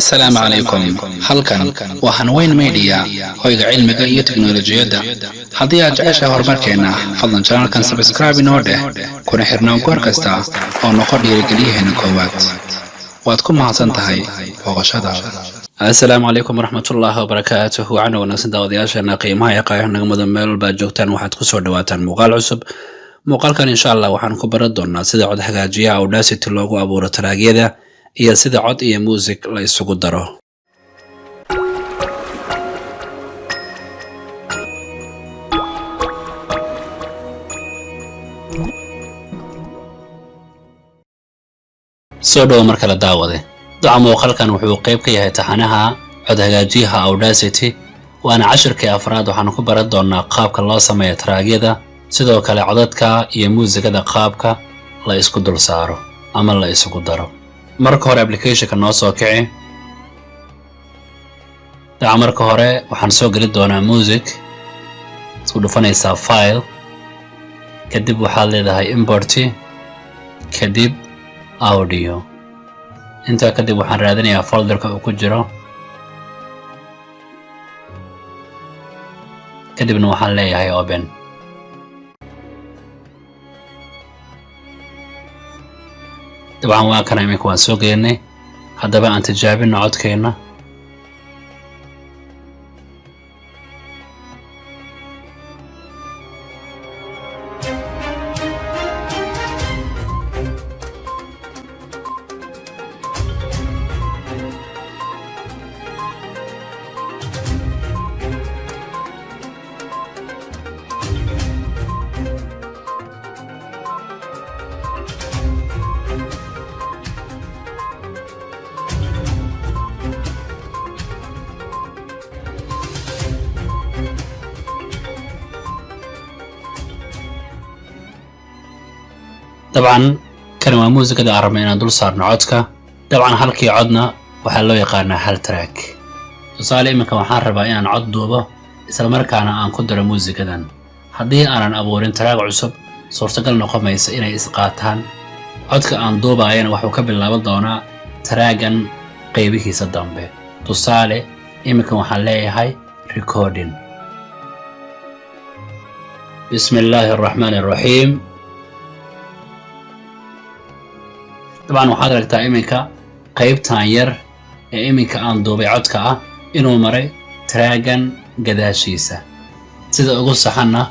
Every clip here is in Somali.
السلام عليكم. halkan waa Hanweyn Media hoyga cilmiga iyo teknoolajiyada. Haddii aad jeceshahay horumarkeena, fadlan channelkan subscribe inoo dheh, kuna xirnaa goor kasta oo noqo dhiirigeliyaheena koowaad. waad ku mahadsan tahay booqashadaada. Assalaamu calaykum waraxmatullaahi wabarakaatuh. waxaan wanaagsan daawadayaasheena qiimaha iyo qaayaha muddo meel walba joogtaan. waxaad ku soo dhawaataan muuqaal cusub. muuqaalkan insha Allah waxaan ku baran doonaa sida cod hagaajiyaha Audacity loogu abuuro trackyada iyo sida cod iyo music la isugu daro. soo dhawo marka la daawade. Duca muuqaalkan wuxuu qayb ka yahay taxanaha cod hagaajiyaha Audacity, waana cashirkii afraad. waxaan ku baran doonaa qaabka loo sameeyo trackyada, sidoo kale codadka iyo muusikada qaabka la isku dul saaro ama la isugu daro. marka hore applicationka noo soo kici. marka hore waxaan soo gelin doonaa music. isku dhufanaysaa file, kadib waxaad leedahay import, kadib audio. intaa kadib waxaan raadinayaa folderka uu ku jiro, kadibna waxaan leeyahay open. dabcan waa kana iminka waan soo gelinay. haddaba aan tijaabino codkeena. dabcan kan waa muusikada aan rabnay inaan dul saarno codka. dabcan halkii codna waxaa loo yaqaanaa hal track. tusaale iminka waxaan rabaa inaan cod duubo isla markaana aan ku daro muusikadan. haddii aanan abuurin track cusub, suurtagal noqon maysa inay isqaataan. codka aan duubaayana wuxuu ka bilaaban doonaa trackan qaybihiisa dambe. tusaale iminka waxaan leeyahay recording. bismillaahi arraxmaani arraxiim. dabcan waxaad aragtaa iminka qaybtan yar ee iminka aan duubay codka ah inuu maray trackan gadaashiisa. sida ugu saxanna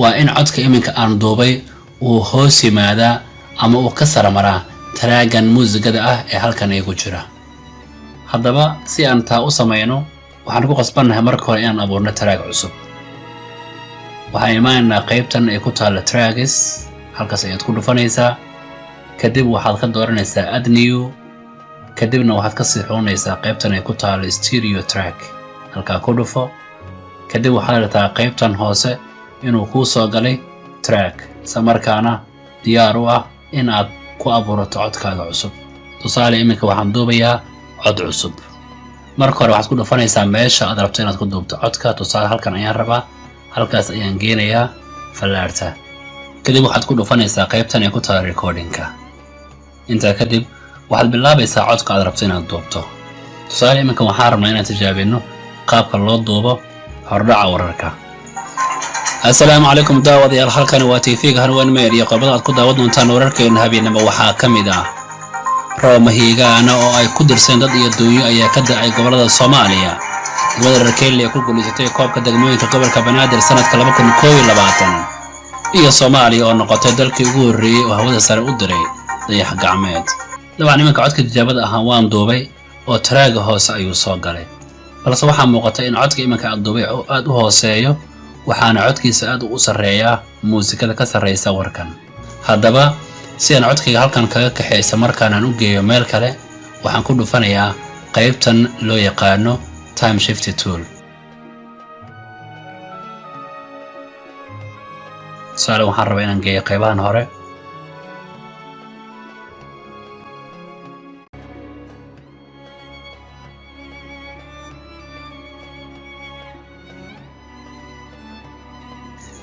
waa in codka iminka aan duubay uu hoos yimaadaa ama uu ka sara maraa trackan muusikada ah ee halkan igu jira. haddaba si aan taa u samayno, waxaan ku qasbannahay marka hore inaan abuurno track cusub. waxaan imaanaynaa qaybtan ay ku taalla tracks. halkaas ayaad ku dhufanaysaa, kadib waxaad ka dooranaysaa add new, kadibna waxaad ka sii xulanaysaa qaybtan ay ku taalo stereo track. halkaa ku dhufo, kadib waxaad aragtaa qaybtan hoose inuu kuu soo galay track, isla markaana diyaar u ah in aad ku abuurato codkaaga cusub. tusaale iminka waxaan duubayaa cod cusub. marka hore waxaad ku dhufanaysaa meesha aad rabto inaad ku duubto codka. tusaale halkan ayaan rabaa, halkaas ayaan geenayaa fallaarta. kadib waxaad ku dhufanaysaa qaybtan ay ku taalo recordingka. intaa kadib waxaad bilaabaysaa codka aad rabto inaad duubto. tusaale iminka waxaan rabnaa inaan tijaabino qaabka loo duubo hordhaca wararka. assalaamu calaykum daawadayaal, halkani waa TV-ga Hanweyn Media. qodobada aad ku daawan doontaan wararkeena habeenimo waxaa ka mid ah roob mahiigaana oo ay ku dirseen dad iyo duunyo ayaa ka da'ay gobolada Soomaaliya. degmada Rakeelle ee ku guuleysatay koobka degmooyinka gobolka Banaadir sanadka 2021 iyo Soomaaliya oo noqotay dalkii ugu horreeyay oo hawada sare u diray dayax gacmeed. dabcan iminka codka tijaabada ahaan waan duubay oo tracka hoose ayuu soo galay, balse waxaa muuqata in codka iminka aad duubay aad u hooseeyo, waxaana codkiisa aad u sarreeyaa muusikada ka sarreysa warkan. haddaba si aan codkayga halkan kaga kaxaysa markaanaan u geeyo meel kale, waxaan ku dhufanayaa qaybtan loo yaqaano time shift tool. tusaale waxaan rabaa inaan geeyo qaybahan hore.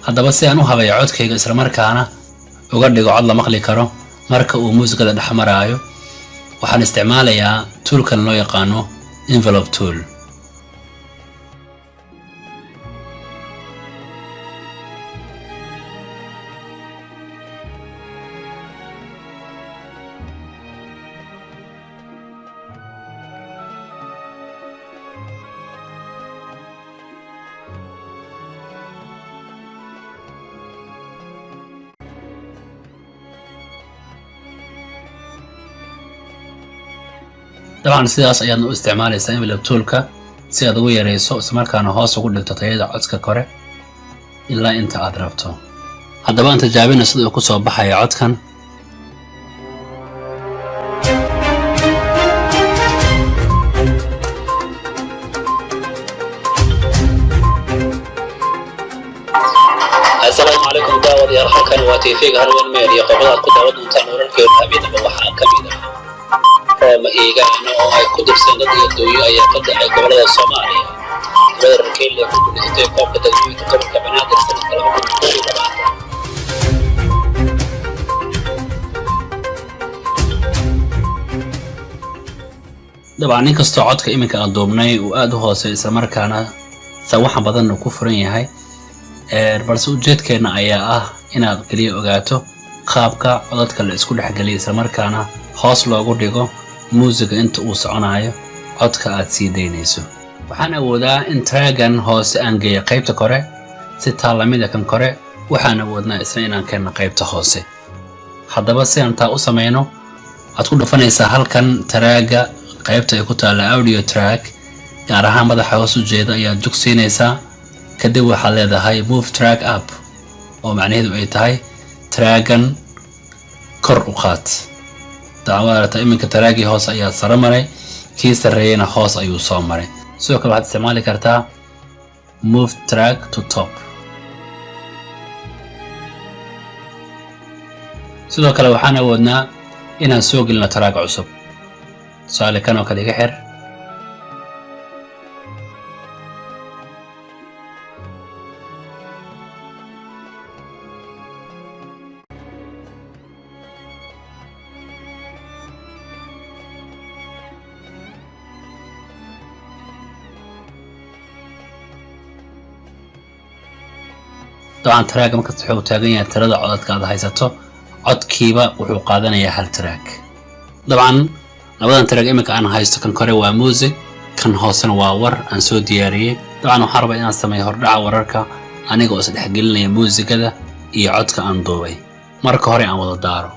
haddaba si aan u habeeyo codkayga isla markaana uga dhigo cod la maqli karo marka uu muusikada dhex maraayo, waxaan isticmaalayaa toolkan loo yaqaano envelope tool. طبعا sidaas ayaad u isticmaalaysaa envelope toolka si aad ugu yareyso isla markaana hoos ugu dhigto tayada codka kore ilaa inta aad rabto. haddaba aan tijaabino sida uu ku soo baxayo codkan. السلام عليكم داود halkan waa TV-ga Harwan Media qodobada ku daawan doontaan wararkeeda habeenimo waxaa ka mid ah Roma Higaano oo ay ku dirsan dad iyo dooyo ayaa ka dhacay gobolada Soomaaliya. Weerarkii la ku dhintay koobka dadweynaha gobolka Banaadir sanadka 2020. dabcan inkastoo codka iminka aan duubnay uu aad u hooseeyo isla markaana sawaxan badan ku furan yahay balse ujeedkeena ayaa ah inaad kaliya ogaato qaabka codadka la isku dhexgeliyo isla markaana hoos loogu dhigo muusiga inta uu soconayo codka aad sii daynayso. waxaan awoodaa in trackan hoose aan geeyo qaybta kore si taa lamida kan kore waxaan awoodnaa isna inaan keenno qaybta hoose. haddaba si aan taa u samayno aad ku dhufanaysaa halkan tracka qaybta ay ku taala audio track gaar ahaan madaxa hoos u jeeda ayaad jogsiinaysaa. kadib waxaad leedahay move track up oo macnaheedu ay tahay trackan kor u qaad. dacwada iminka trackii hoos ayaa sare maray kii sareeyana hoos ayuu soo maray. sidoo kale waxaad isticmaali kartaa move track to top. sidoo kale waxaan awoodnaa inaan soo gelino track cusub. tusaale kan oo kale iga xir. طبعا track marka wuxuu taagan yahay tirada codadka aad haysato codkiiba wuxuu qaadanayaa hal track. dabcan labadan track iminka aan haysto kan kore waa music kan hoosena waa war aan soo diyaariyay. dabcan waxaan rabaa inaan sameeyo hordhaca wararka aniga oo isdhex gelinaya muusigada iyo codka aan duubay. marka hore aan wada daaro.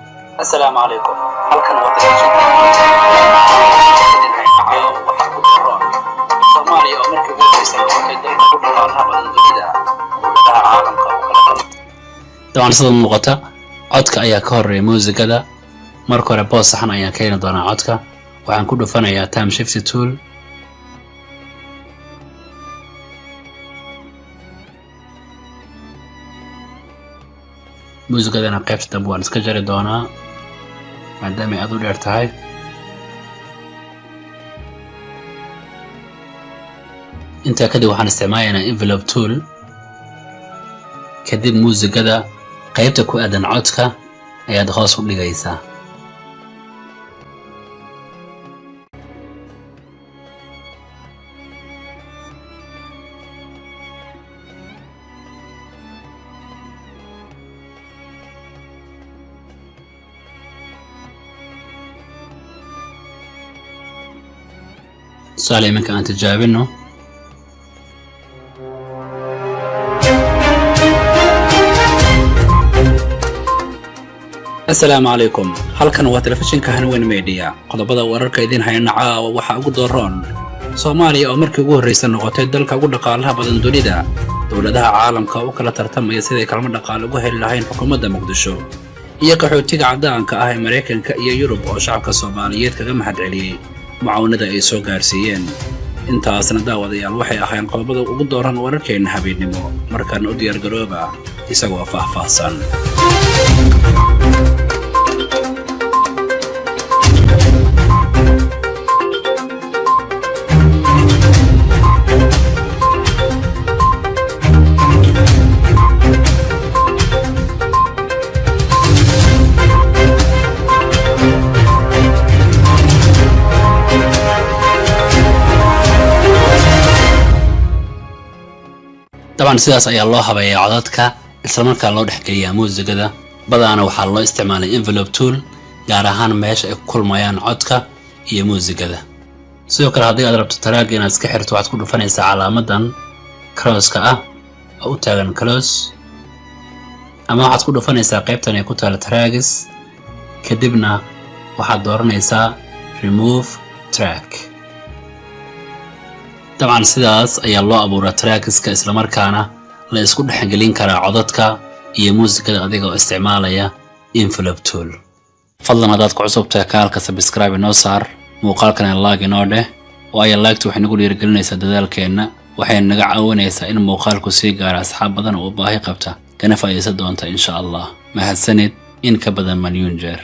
assalaamu calaykum halkan waa Soomaaliya oo markii ugu horeysay dalka ku dhaqaalaha badan dunida caalamka. طبعا sida muuqata codka ayaa ka horeeya muusigada. marka hore boos saxan ayaan keeni doonaa codka. waxaan ku dhufanayaa time shift tool. muusigadana qaybta dambe waan iska jari doonaa maadaama ay aad u dheer tahay. intaa kadib waxaan isticmaalaynaa envelope tool. kadib muusigada qaybta ku aadan codka ayaad hoos u dhigaysaa. tusaale iminka aan tijaabino. السلام عليكم halkan waa telefishinka Harwan Media qodobada wararka idin hayna caawa waxa ugu dooran Soomaaliya oo markii ugu horeysay noqotay dalka ugu dhaqaalaha badan dunida. dawladaha caalamka oo kala tartamaya sidii kalma dhaqaale ugu heli lahayn xukuumadda Muqdisho iyo qaxootiga cadaanka ah ee Mareykanka iyo Yurub oo shacabka Soomaaliyeed kaga mahadceliyay mucaawanada ay soo gaarsiiyeen. intaasna daawadayaal waxay ahaayeen qodobada ugu dooran wararkeena habeenimo. markaan u diyaar garooba isagoo faahfaahsan. طبعا sidaas ayaa loo habeeyaa codadka isla markaa loo dhexgeliyaa muusigada badaana waxaa loo isticmaalay envelope tool gaar ahaan meesha ay ku kulmayaan codka iyo muusigada sidoo kale haddii aad rabto track inaad iska xirto waxaad ku dhufanaysaa calaamadan crosska ah oo u taagan close ama waxaad ku dhufanaysaa qaybtan ay ku taal tracks kadibna waxaad dooranaysaa remove track طبعا sidaas ayaa loo abuuraa trackska isla markaana la isku dhexgelin karaa codadka iyo muusikada adiga oo isticmaalaya envelope tool fadlan hadaad ku cusubtahay kanaalka subscribe inoo saar muuqaalkana like inoo dheh waayo like waxay nagu dhiirigelinaysaa dadaalkeena waxay naga caawinaysaa in muuqaalku sii gaaro asxaab badan oo u baahi qabta kana faa'iideysan doonta insha Allah mahadsanid in ka badan milyan jeer